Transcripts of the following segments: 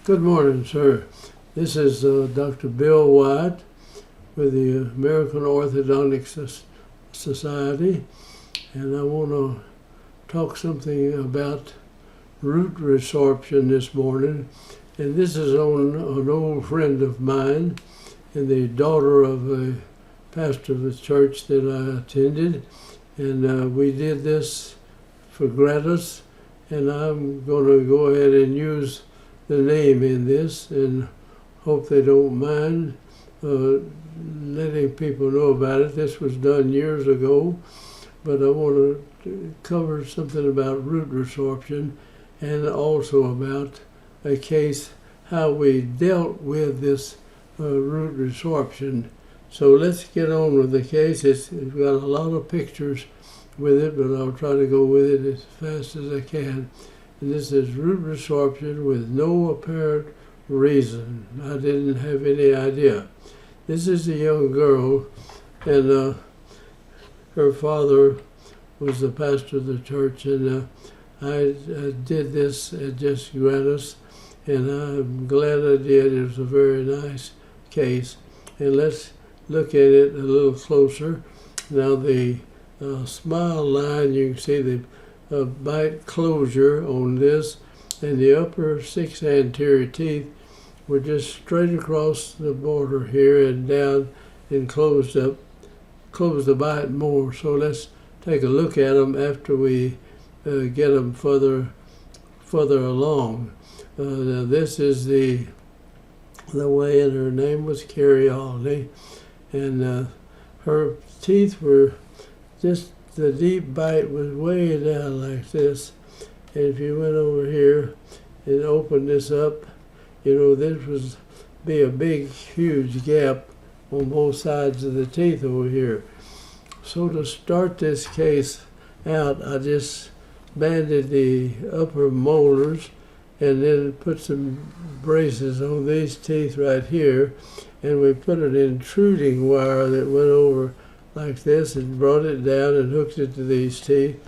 Good morning, sir. This is Dr. Bill Wyatt with the American Orthodontic Society, and I want to talk something about root resorption this morning. And this is on an old friend of mine and the daughter of a pastor of the church that I attended. And we did this for gratis, and I'm going to go ahead and use the name in this and hope they don't mind letting people know about it. This was done years ago, but I want to cover something about root resorption and also about a case how we dealt with this root resorption. So let's get on with the case. It's got a lot of pictures with it, but I'll try to go with it as fast as I can. And this is root resorption with no apparent reason. I didn't have any idea. This is a young girl, and her father was the pastor of the church, and I did this just gratis, and I'm glad I did. It was a very nice case. And let's look at it a little closer. Now the smile line, you can see the bite closure on this, and the upper 6 anterior teeth were just straight across the border here and down and closed the bite more. So let's take a look at them after we get them further along. Now this is the way, and her name was Carrie Alney, and her teeth were just, the deep bite was way down like this. And if you went over here and opened this up, you know, this was be a big, huge gap on both sides of the teeth over here. So to start this case out, I just banded the upper molars and then put some braces on these teeth right here, and we put an intruding wire that went over like this and brought it down and hooked it to these teeth.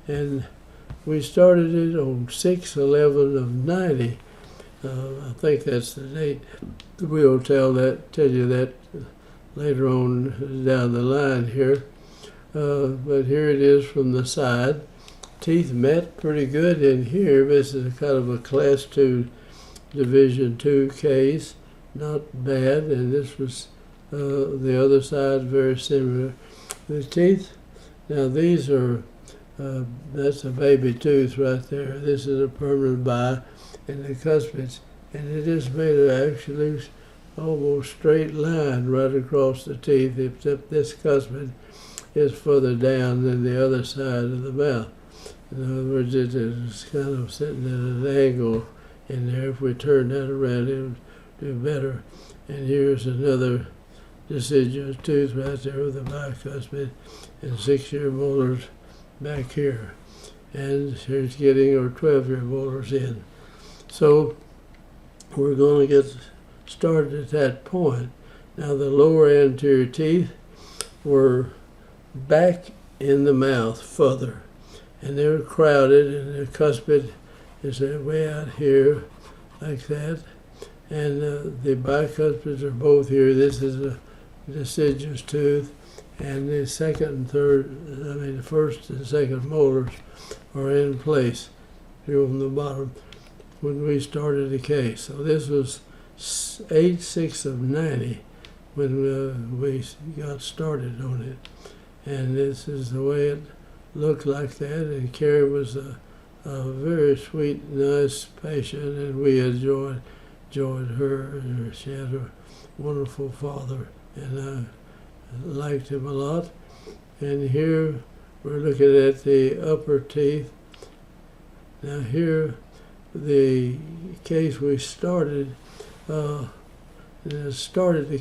And we started it on 6/11 of 90. I think that's the date. We'll tell you that later on down the line here. But here it is from the side. Teeth met pretty good in here. This is kind of a class 2 division 2 case. Not bad. And this was the other side, very similar. The teeth, now these are, that's a baby tooth right there. This is a permanent bite, and the cuspids, and it is made of actually almost straight line right across the teeth, except this cuspid is further down than the other side of the mouth. In other words, it is kind of sitting at an angle in there. If we turn that around, it would do better. And here's another deciduous tooth right there with the bicuspid and 6-year molars back here. And here's getting our 12-year molars in. So we're going to get started at that point. Now the lower anterior teeth were back in the mouth further, and they're crowded, and the cuspid is way out here like that. And the bicuspids are both here. This is a deciduous tooth, and the the first and second molars are in place here on the bottom when we started the case. So this was 8/6 of 90 when we got started on it. And this is the way it looked like that. And Carrie was a very sweet, nice patient, and we enjoyed her. And she had a wonderful father, and I liked him a lot. And here we're looking at the upper teeth. Now here, the case we started, the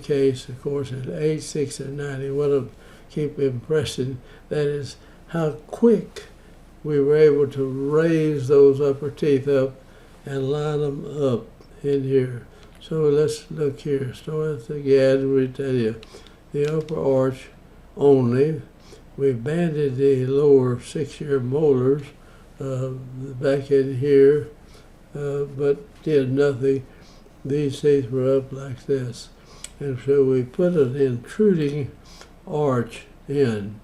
case, of course, at 8/6 and 90. What I keep impressing, that is how quick we were able to raise those upper teeth up and line them up in here. So let's look here. Start again. We tell you the upper arch only. We banded the lower 6-year molars back in here, but did nothing. these teeth were up like this. And so we put an intruding arch in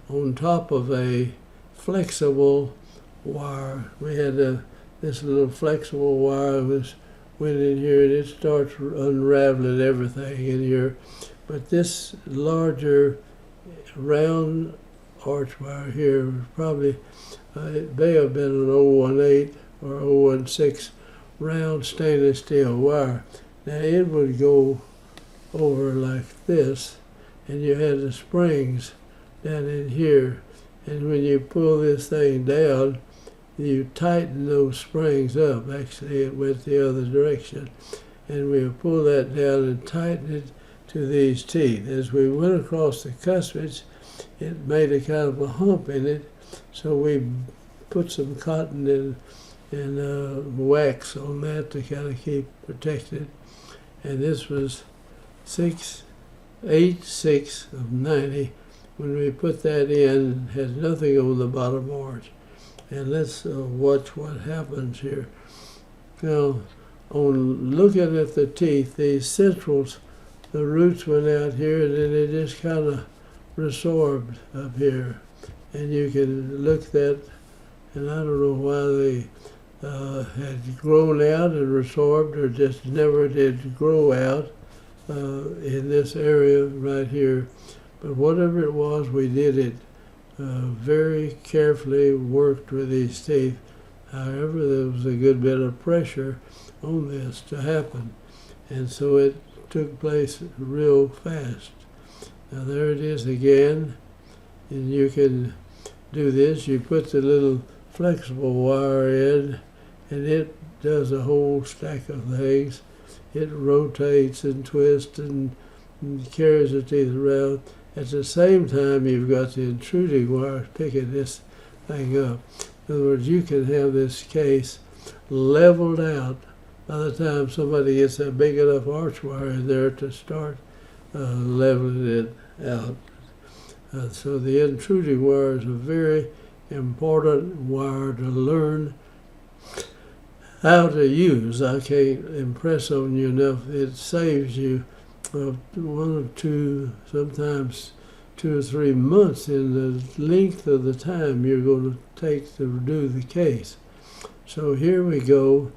on top of a flexible wire. We had this little flexible wire went in here, and it starts unraveling everything in here. But this larger round arch wire here was probably, it may have been an 018 or 016 round stainless steel wire. Now it would go over like this, and you had the springs down in here. And when you pull this thing down, you tighten those springs up. Actually, it went the other direction. And we pull that down and tighten it to these teeth. As we went across the cuspids, it made a kind of a hump in it. So we put some cotton and wax on that to kind of keep protected. And this was 686 of 90. When we put that in, it has nothing on the bottom arch. And let's watch what happens here. Now, on looking at the teeth, these centrals, the roots went out here, and then they just kind of resorbed up here. And you can look that, and I don't know why they had grown out and resorbed, or just never did grow out in this area right here. But whatever it was, we did it very carefully, worked with these teeth. However, there was a good bit of pressure on this to happen, and so it took place real fast. Now there it is again, and you can do this. You put the little flexible wire in, and it does a whole stack of things. It rotates and twists and carries the teeth around. At the same time, you've got the intruding wire picking this thing up. In other words, you can have this case leveled out by the time somebody gets a big enough arch wire in there to start leveling it out. So the intruding wire is a very important wire to learn how to use. I can't impress on you enough. It saves you 1 or 2, sometimes 2 or 3 months in the length of the time you're going to take to do the case. So here we go,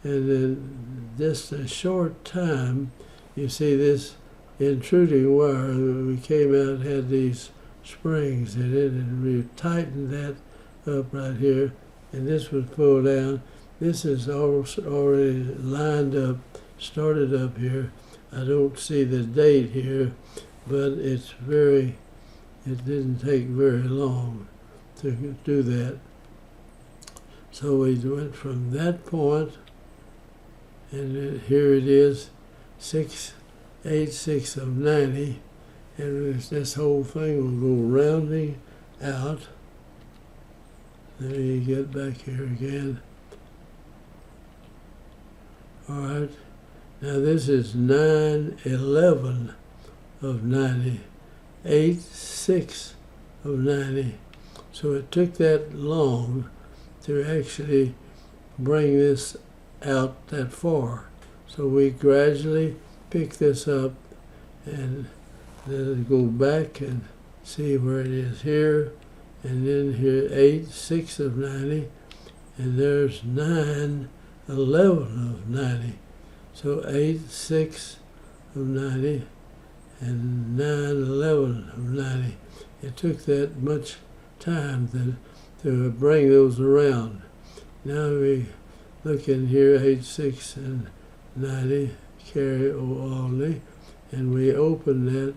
and in just a short time, you see this intruding wire. We came out and had these springs in it, and we tightened that up right here, and this was pulled down. This is already lined up, started up here. I don't see the date here, but it didn't take very long to do that. So we went from that point, and here it is, 686 of 90, and this whole thing will go rounding out. Let me get back here again. All right. Now this is 911 of 90, 86 of 90. So it took that long to actually bring this out that far. So we gradually pick this up and then go back and see where it is here, and then here 86 of 90, and there's 911 of 90. So 86 of 90 and 911 of 90. It took that much time to bring those around. Now we look in here, 86 and 90, carry only, and we open that,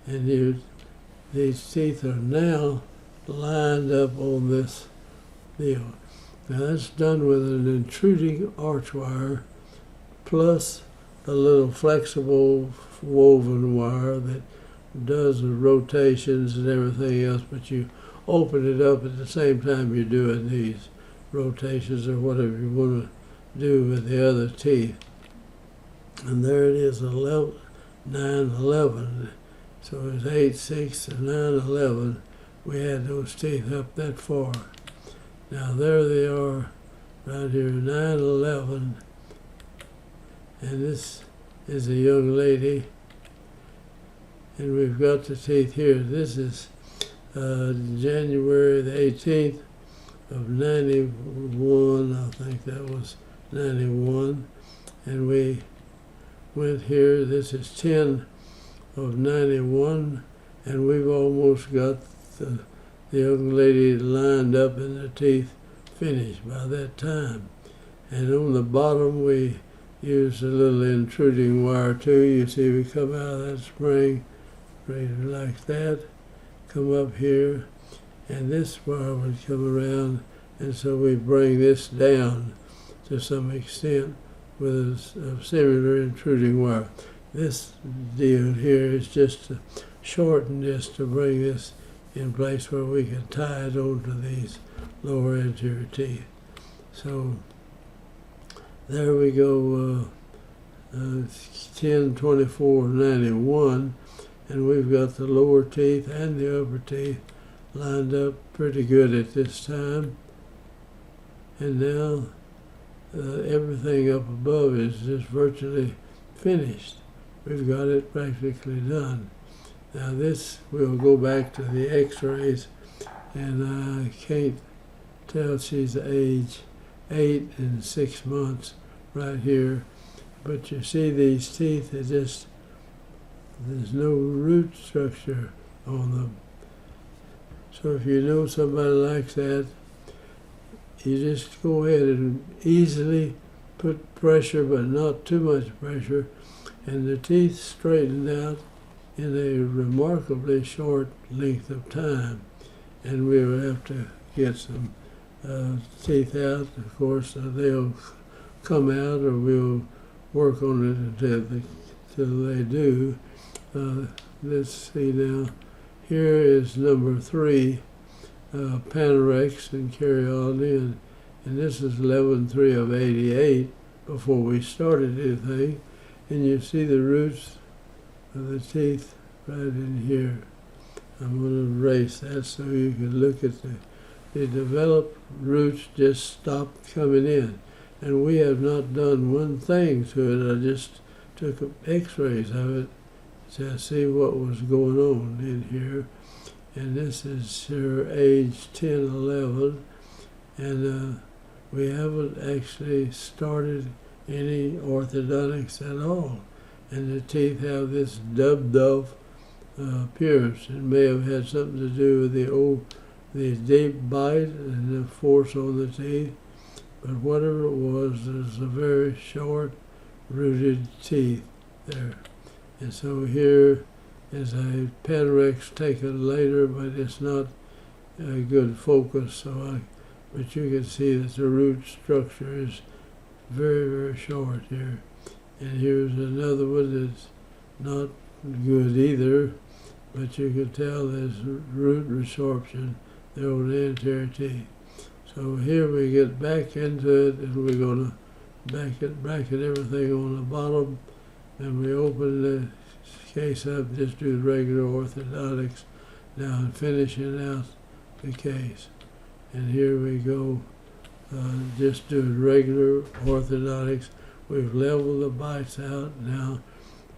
and these teeth are now lined up on this deal. Now that's done with an intruding arch wire plus a little flexible woven wire that does the rotations and everything else, but you open it up at the same time you're doing these rotations or whatever you want to do with the other teeth. And there it is, 911. So it's 86 and 911. We had those teeth up that far. Now there they are right here, 911. And this is a young lady, and we've got the teeth here. This is January the 18th of 91, I think that was 91, and we went here. This is 10 of 91, and we've almost got the young lady lined up and the teeth finished by that time. And on the bottom we used a little intruding wire too. You see we come out of that spring right like that, come up here, and this wire would come around, and so we bring this down to some extent with a similar intruding wire. This deal here is just to shorten this to bring this in place where we can tie it onto these lower anterior teeth. So there we go, 10, 24, 91, and we've got the lower teeth and the upper teeth lined up pretty good at this time. And now everything up above is just virtually finished. We've got it practically done. Now this, we'll go back to the x-rays, and I can't tell she's age 8 and 6 months right here. But you see these teeth, there's no root structure on them. So if you know somebody like that, you just go ahead and easily put pressure, but not too much pressure, and the teeth straighten out in a remarkably short length of time. And we'll have to get some teeth out. Of course, they'll come out, or we'll work on it until they do. Let's see now. Here is number 3, Panorex and Carioldi, and this is 11/3 of 88 before we started anything. And you see the roots of the teeth right in here. I'm going to erase that so you can look at the developed roots just stopped coming in. And we have not done one thing to it. I just took x-rays of it to see what was going on in here. And this is her age 10, 11, and we haven't actually started any orthodontics at all. And the teeth have this dubbed off appearance. It may have had something to do with the deep bite and the force on the teeth, but whatever it was, there's a very short rooted teeth there. And so here is a Panorex taken later, but it's not a good focus. But you can see that the root structure is very, very short here. And here's another one that's not good either, but you can tell there's root resorption there on the anterior teeth. So here we get back into it, and we're going to bracket everything on the bottom, and we open the case up, just do regular orthodontics now and finishing out the case. And here we go, just doing regular orthodontics. We've leveled the bites out now,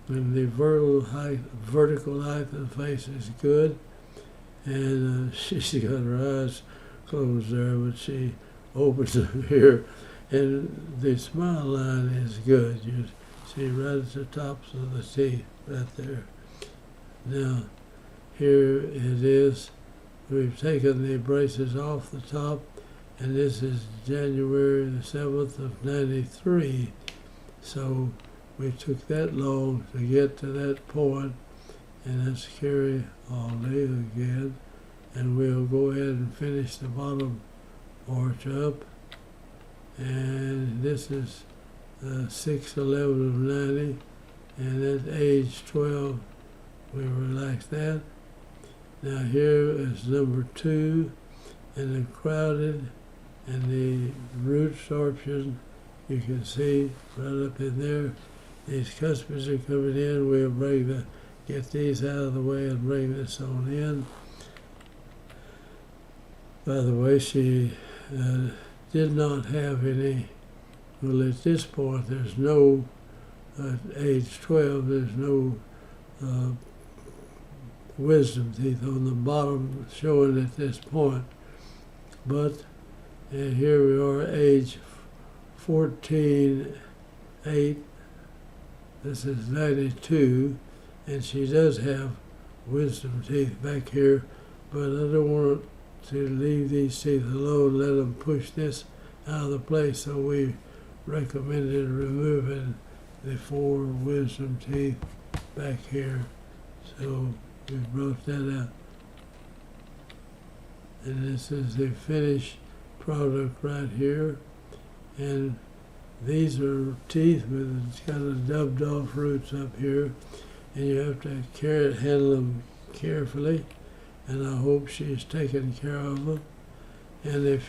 and the vertical height of the face is good. And she's got her eyes closed there, but she opens them here, and the smile line is good. You see right at the tops of the teeth, right there. Now, here it is. We've taken the braces off the top, and this is January the 7th of 93. So we took that long to get to that point, and that's Carioldi again. And we'll go ahead and finish the bottom arch up. And this is 6/11 of 90, and at age 12 we relax that. Now here is number 2, and the crowded and the root resorption, you can see right up in there. These cuspids are coming in. We'll get these out of the way and bring this on in. By the way, she did not have any, well, at this point there's no at age 12, there's no wisdom teeth on the bottom showing at this point. But here we are, age 14, 8. This is 92, and she does have wisdom teeth back here, but I don't want to leave these teeth alone, let them push this out of the place, so we recommended removing the 4 wisdom teeth back here. So we brought that out. And this is the finished product right here. And these are teeth with kind of dubbed off roots up here. And you have to handle them carefully. And I hope she's taking care of them. And if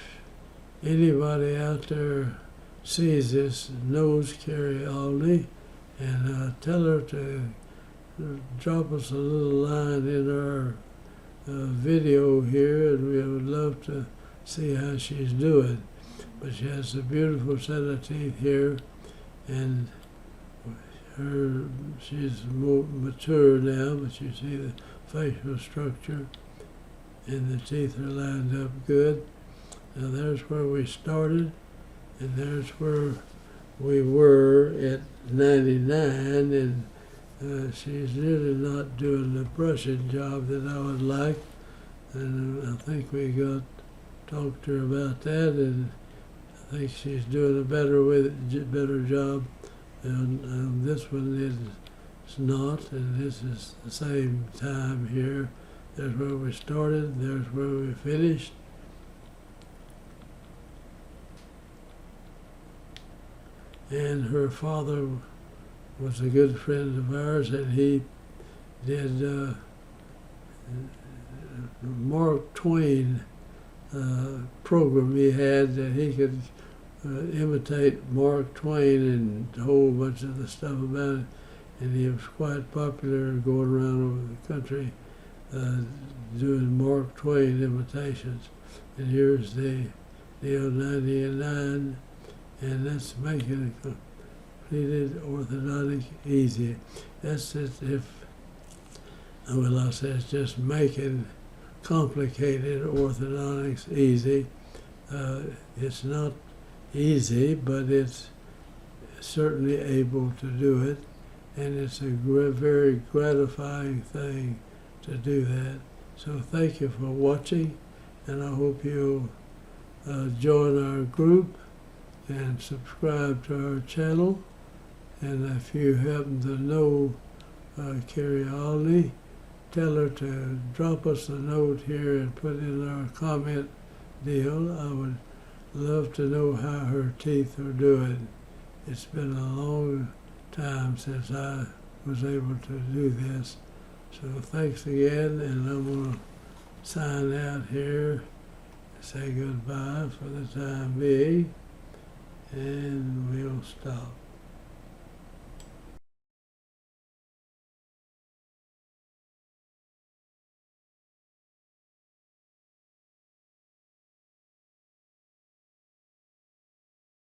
anybody out there sees this, knows Carrie Alney, and tell her to drop us a little line in our video here, and we would love to see how she's doing. But she has a beautiful set of teeth here, and she's more mature now, but you see the facial structure, and the teeth are lined up good. Now there's where we started, and there's where we were at 99, and she's really not doing the brushing job that I would like, and I think we talked to her about that, and I think she's doing a better job, and this one is not, and this is the same time here. There's where we started, there's where we finished. And her father was a good friend of ours, and he did Mark Twain program he had that he could imitate Mark Twain and a whole bunch of the stuff about it, and he was quite popular going around over the country doing Mark Twain imitations. And here's the deal 99, and that's making a completed orthodontic easy. That's just it's just making complicated orthodontics easy. It's not easy, but it's certainly able to do it, and it's a very gratifying thing to do that. So thank you for watching, and I hope you'll join our group and subscribe to our channel. And if you happen to know Carrie Alney, tell her to drop us a note here and put in our comment deal. I would love to know how her teeth are doing. It's been a long time since I was able to do this. So thanks again, and I'm going to sign out here, say goodbye for the time being, and we'll stop.